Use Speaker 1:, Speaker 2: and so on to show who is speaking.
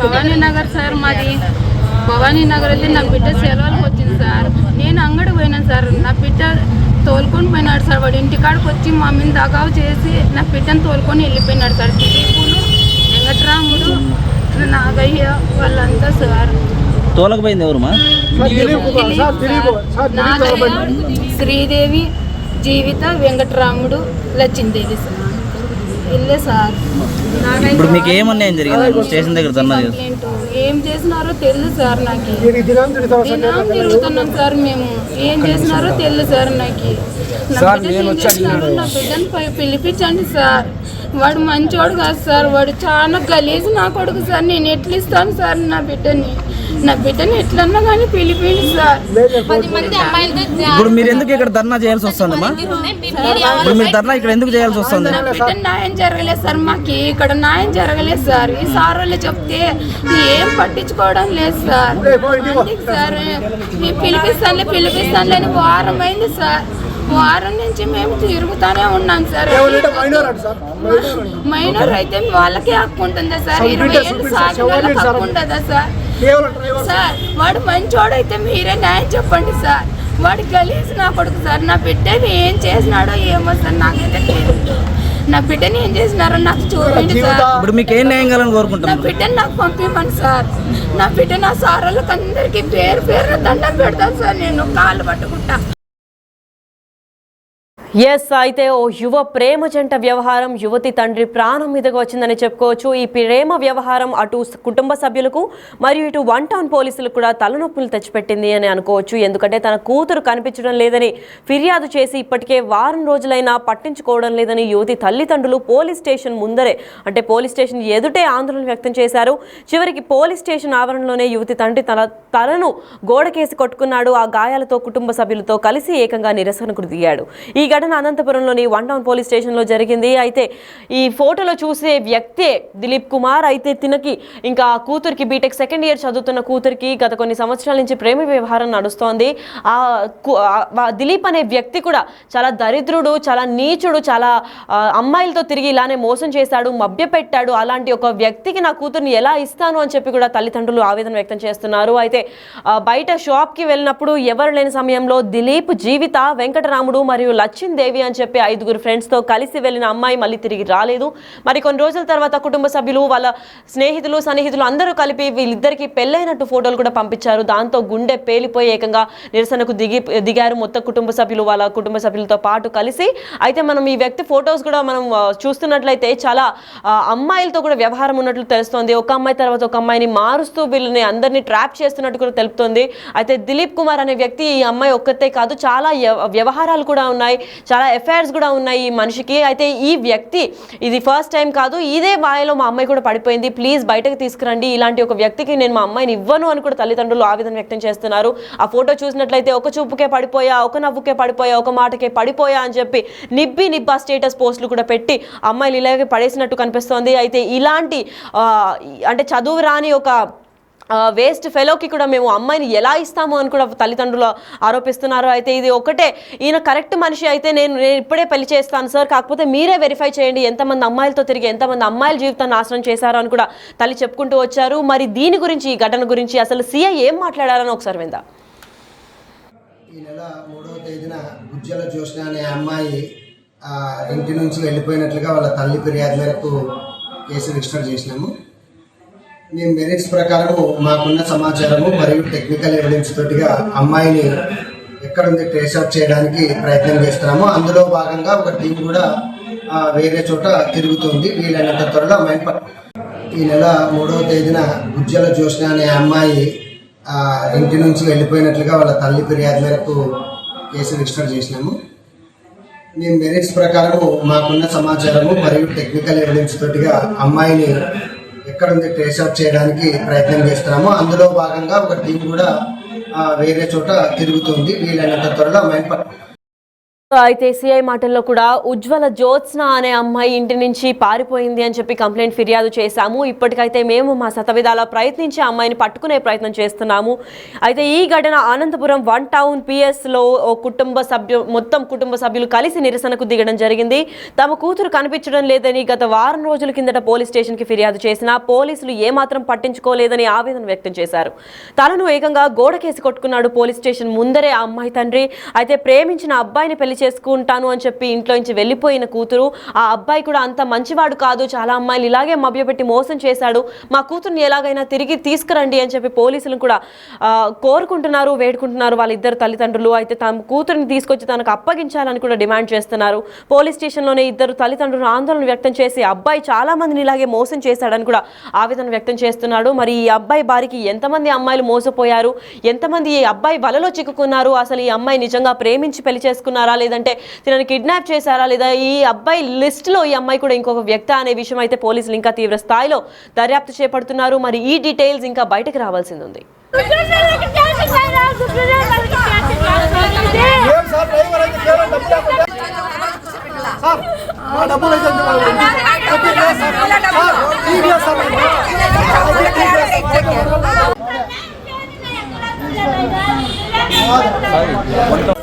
Speaker 1: Bhavani Nagar sir మాది. భవానీ నగర్ వెళ్ళి నా బిడ్డ సెలవులకు వచ్చింది సార్. నేను అంగడికి పోయినాను సార్. నా బిడ్డ తోలుకొని పోయినాడు సార్. వాడు ఇంటికాడికి వచ్చి మా మీద దగావు చేసి నా బిడ్డను తోలుకొని వెళ్ళిపోయినాడు సార్. దిలీపులు, వెంకట్రాముడు, నాగయ్య వాళ్ళంతా సార్.
Speaker 2: తోలకపోయింది ఎవరుమా?
Speaker 1: శ్రీదేవి, జీవిత, వెంకట్రాముడు, లక్ష్మీదేవి సార్. వెళ్ళే సార్.
Speaker 2: ఇప్పుడు మీకు ఏమన్నాయం జరిగింది స్టేషన్ దగ్గర?
Speaker 1: ఏం చేసినారో తెలియదు సార్. నాకు తిరుగుతున్నాం సార్. మేము ఏం చేసినారో తెలియదు సార్. నాకు నా బిడ్డను పిలిపించండి సార్. వాడు మంచోడు కాదు సార్. వాడు చాలా గలీజ్ నా కొడుకు సార్. నేను ఎట్లా ఇస్తాను సార్ నా బిడ్డని? నా బిడ్డని ఎట్లన్నా కానీ పిలిపిండి సార్.
Speaker 2: ఇప్పుడు మీరు ఎందుకు ఇక్కడ ధర్నా చేయాల్సి వస్తుందమ్మా? ఇప్పుడు మీరు ధర్నా ఇక్కడ ఎందుకు చేయాల్సి వస్తుంది?
Speaker 1: నా బిడ్డ న్యాయం జరగలేదు సార్. మాకు ఇక్కడ న్యాయం జరగలేదు సార్. ఈ సార్ వాళ్ళు చెప్తే ఏం పట్టించుకోవడం లేదు సార్. అందుకు సార్ మేము పిలిపిస్తానులే అని వారం అయింది సార్. వారం నుంచి మేము తిరుగుతానే ఉన్నాం సార్. మైనర్ అయితే వాళ్ళకే హక్కు ఉంటుందా సార్? 20 ఏళ్ళు సాకి వాళ్ళకి హక్కు ఉంటుందా సార్? సార్ వాడు మంచోడు అయితే మీరే న్యాయం చెప్పండి సార్. వాడు గలీజ్ నా కొడుకు సార్. నా బిడ్డని ఏం చేసినాడో ఏమో సార్. నాకైతే తెలియదు. నా బిడ్డని ఏం చేసినారో నాకు చూడండి సార్.
Speaker 2: ఇప్పుడు మీకు ఏం న్యాయం కావాలని కోరుకుంటున్నారు?
Speaker 1: నా బిడ్డని నాకు పంపిమ్మని సార్. నా బిడ్డ నా సార్ వాళ్ళకి అందరికీ పేరు దండం పెడతాను సార్. నేను కాళ్ళు పట్టుకుంటా.
Speaker 3: ఎస్, అయితే ఓ యువ ప్రేమ జంట వ్యవహారం యువతి తండ్రి ప్రాణం మీదకు వచ్చిందని చెప్పుకోవచ్చు. ఈ ప్రేమ వ్యవహారం అటు కుటుంబ సభ్యులకు మరియు ఇటు 1 టౌన్ పోలీసులకు కూడా తలనొప్పులు తెచ్చిపెట్టింది అని అనుకోవచ్చు. ఎందుకంటే తన కూతురు కనిపించడం లేదని ఫిర్యాదు చేసి ఇప్పటికే వారం రోజులైనా పట్టించుకోవడం లేదని యువతి తల్లిదండ్రులు పోలీస్ స్టేషన్ ముందరే, అంటే పోలీస్ స్టేషన్ ఎదుటే ఆందోళన వ్యక్తం చేశారు. చివరికి పోలీస్ స్టేషన్ ఆవరణలోనే యువతి తండ్రి తలను గోడకేసి కొట్టుకున్నాడు. ఆ గాయాలతో కుటుంబ సభ్యులతో కలిసి ఏకంగా నిరసనకు దిగాడు. ఈ ఘటన అనంతపురంలోని 1 టౌన్ పోలీస్ స్టేషన్లో జరిగింది. అయితే ఈ ఫోటోలో చూసే వ్యక్తే దిలీప్ కుమార్. అయితే తినకి ఇంకా కూతురికి బీటెక్ 2nd ఇయర్ చదువుతున్న కూతురికి గత కొన్ని సంవత్సరాల నుంచి ప్రేమ వ్యవహారం నడుస్తోంది. దిలీప్ అనే వ్యక్తి కూడా చాలా దరిద్రుడు, చాలా నీచుడు, చాలా అమ్మాయిలతో తిరిగి ఇలానే మోసం చేశాడు, మభ్యపెట్టాడు. అలాంటి ఒక వ్యక్తికి నా కూతుర్ని ఎలా ఇస్తాను అని చెప్పి కూడా తల్లిదండ్రులు ఆవేదన వ్యక్తం చేస్తున్నారు. అయితే బయట షాప్కి వెళ్ళినప్పుడు ఎవరు లేని సమయంలో దిలీప్, జీవిత, వెంకటరాముడు మరియు లక్ష్మీదేవి అని చెప్పి 5 ఫ్రెండ్స్తో కలిసి వెళ్ళిన అమ్మాయి మళ్ళీ తిరిగి రాలేదు. మరి కొన్ని రోజుల తర్వాత కుటుంబ సభ్యులు, వాళ్ళ స్నేహితులు, సన్నిహితులు అందరూ కలిపి వీళ్ళిద్దరికి పెళ్ళైనట్టు ఫోటోలు కూడా పంపించారు. దాంతో గుండె పేలిపోయి ఏకంగా నిరసనకు దిగారు మొత్తం కుటుంబ సభ్యులు, వాళ్ళ కుటుంబ సభ్యులతో పాటు కలిసి. అయితే మనం ఈ వ్యక్తి ఫొటోస్ కూడా మనం చూస్తున్నట్లయితే చాలా అమ్మాయిలతో కూడా వ్యవహారం ఉన్నట్లు తెలుస్తోంది. ఒక అమ్మాయి తర్వాత ఒక అమ్మాయిని మారుస్తూ వీళ్ళని అందరినీ ట్రాప్ చేస్తున్నట్టు కూడా తెలుపుతోంది. అయితే దిలీప్ కుమార్ అనే వ్యక్తి ఈ అమ్మాయి ఒక్కతే కాదు, చాలా వ్యవహారాలు కూడా ఉన్నాయి, చాలా ఎఫైర్స్ కూడా ఉన్నాయి ఈ మనిషికి. అయితే ఈ వ్యక్తి ఇది ఫస్ట్ టైం కాదు, ఇదే వాయలో మా అమ్మాయి కూడా పడిపోయింది, ప్లీజ్ బయటకు తీసుకురండి, ఇలాంటి ఒక వ్యక్తికి నేను మా అమ్మాయిని ఇవ్వను అని కూడా తల్లిదండ్రులు ఆవేదన వ్యక్తం చేస్తున్నారు. ఆ ఫోటో చూసినట్లయితే ఒక చూపుకే పడిపోయా, ఒక నవ్వుకే పడిపోయా, ఒక మాటకే పడిపోయా అని చెప్పి నిబ్బా స్టేటస్ పోస్టులు కూడా పెట్టి అమ్మాయిలు ఇలాగే పడేసినట్టు కనిపిస్తోంది. అయితే ఇలాంటి అంటే చదువు రాని ఒక వేస్ట్ ఫెలోకి కూడా మేము అమ్మాయిని ఎలా ఇస్తాము అని కూడా తల్లిదండ్రులు ఆరోపిస్తున్నారు. అయితే ఇది ఒకటే, ఈయన కరెక్ట్ మనిషి అయితే నేను ఇప్పుడే పెళ్లి చేస్తాను సార్, కాకపోతే మీరే వెరిఫై చేయండి ఎంతమంది అమ్మాయిలతో తిరిగి ఎంతమంది అమ్మాయిల జీవితాన్ని నాశనం చేశారు అని కూడా తల్లి చెప్పుకుంటూ వచ్చారు. మరి దీని గురించి, ఈ ఘటన గురించి అసలు సీఐ ఏం మాట్లాడారని ఒకసారి విందాం.
Speaker 4: ఈ నెల 3వ తేదీన గుజ్జల జ్యోత్స్న అనే అమ్మాయి ఇంటి నుంచి వెళ్ళిపోయినట్లుగా వాళ్ళ తల్లి ఫిర్యాదు మేరకు కేసు రిజిస్టర్ చేసినాము. మేము మెరిట్స్ ప్రకారం మాకున్న సమాచారము మరియు టెక్నికల్ ఎవిడెన్స్ తోటిగా అమ్మాయిని ఎక్కడుంది ట్రేస్ అవుట్ చేయడానికి ప్రయత్నం చేస్తున్నాము. అందులో భాగంగా ఒక టీం కూడా వేరే చోట తిరుగుతుంది. వీలైనంత త్వరలో అమ్మాయిని ఈ నెల 3వ తేదీన గుజ్జల జ్యోత్స్న అనే అమ్మాయి ఇంటి నుంచి వెళ్ళిపోయినట్లుగా వాళ్ళ తల్లి ఫిర్యాదు మేరకు కేసు రిజిస్టర్ చేసినాము. మేము మెరిట్స్ ప్రకారం మాకున్న సమాచారము మరియు టెక్నికల్ ఎవిడెన్స్ తోటిగా అమ్మాయిని ఎక్కడుంది ట్రేస్ అవుట్ చేయడానికి ప్రయత్నం చేస్తున్నాము. అందులో భాగంగా ఒక టీం కూడా వేరే చోట తిరుగుతుంది. వీలైనంత త్వరలో అమ్మాయిని
Speaker 3: అయితే సిఐ మాటల్లో కూడా ఉజ్వల జ్యోత్స్న అనే అమ్మాయి ఇంటి నుంచి పారిపోయింది అని చెప్పి కంప్లైంట్ ఫిర్యాదు చేశాము. ఇప్పటికైతే మేము మా శతవిధాలా ప్రయత్నించి అమ్మాయిని పట్టుకునే ప్రయత్నం చేస్తున్నాము. అయితే ఈ ఘటన అనంతపురం 1 టౌన్ పిఎస్లో మొత్తం కుటుంబ సభ్యులు కలిసి నిరసనకు దిగడం జరిగింది. తమ కూతురు కనిపించడం లేదని గత వారం రోజుల కిందట పోలీస్ స్టేషన్కి ఫిర్యాదు చేసినా పోలీసులు ఏమాత్రం పట్టించుకోలేదని ఆవేదన వ్యక్తం చేశారు. తలను ఏకంగా గోడకేసి కొట్టుకున్నాడు పోలీస్ స్టేషన్ ముందరే ఆ అమ్మాయి తండ్రి. అయితే ప్రేమించిన అబ్బాయిని పెళ్లి చేసుకుంటాను అని చెప్పి ఇంట్లో నుంచి వెళ్ళిపోయిన కూతురు, ఆ అబ్బాయి కూడా అంత మంచివాడు కాదు, చాలా అమ్మాయిలు ఇలాగే మభ్యపెట్టి మోసం చేశాడు, మా కూతుర్ని ఎలాగైనా తిరిగి తీసుకురండి అని చెప్పి పోలీసులు కూడా కోరుకుంటున్నారు, వేడుకుంటున్నారు వాళ్ళిద్దరు తల్లిదండ్రులు. అయితే తమ కూతురిని తీసుకొచ్చి తనకు అప్పగించాలని కూడా డిమాండ్ చేస్తున్నారు. పోలీస్ స్టేషన్లోనే ఇద్దరు తల్లిదండ్రులు ఆందోళన వ్యక్తం చేసి అబ్బాయి చాలా మందిని ఇలాగే మోసం చేశాడని కూడా ఆవేదన వ్యక్తం చేస్తున్నాడు. మరి ఈ అబ్బాయి బారికి ఎంతమంది అమ్మాయిలు మోసపోయారు, ఎంతమంది ఈ అబ్బాయి వలలో చిక్కుకున్నారు, అసలు ఈ అమ్మాయి నిజంగా ప్రేమించి పెళ్లి చేసుకున్నారా లేదంటే తనని కిడ్నాప్ చేశారా లేదా ఈ అబ్బాయి లిస్టులో ఈ అమ్మాయి కూడా ఇంకొక వ్యక్తి అనే విషయం అయితే పోలీసులు ఇంకా తీవ్ర స్థాయిలో దర్యాప్తు చేపడుతున్నారు. మరి ఈ డీటెయిల్స్ ఇంకా బయటకు రావాల్సింది ఉంది.
Speaker 5: Sorry.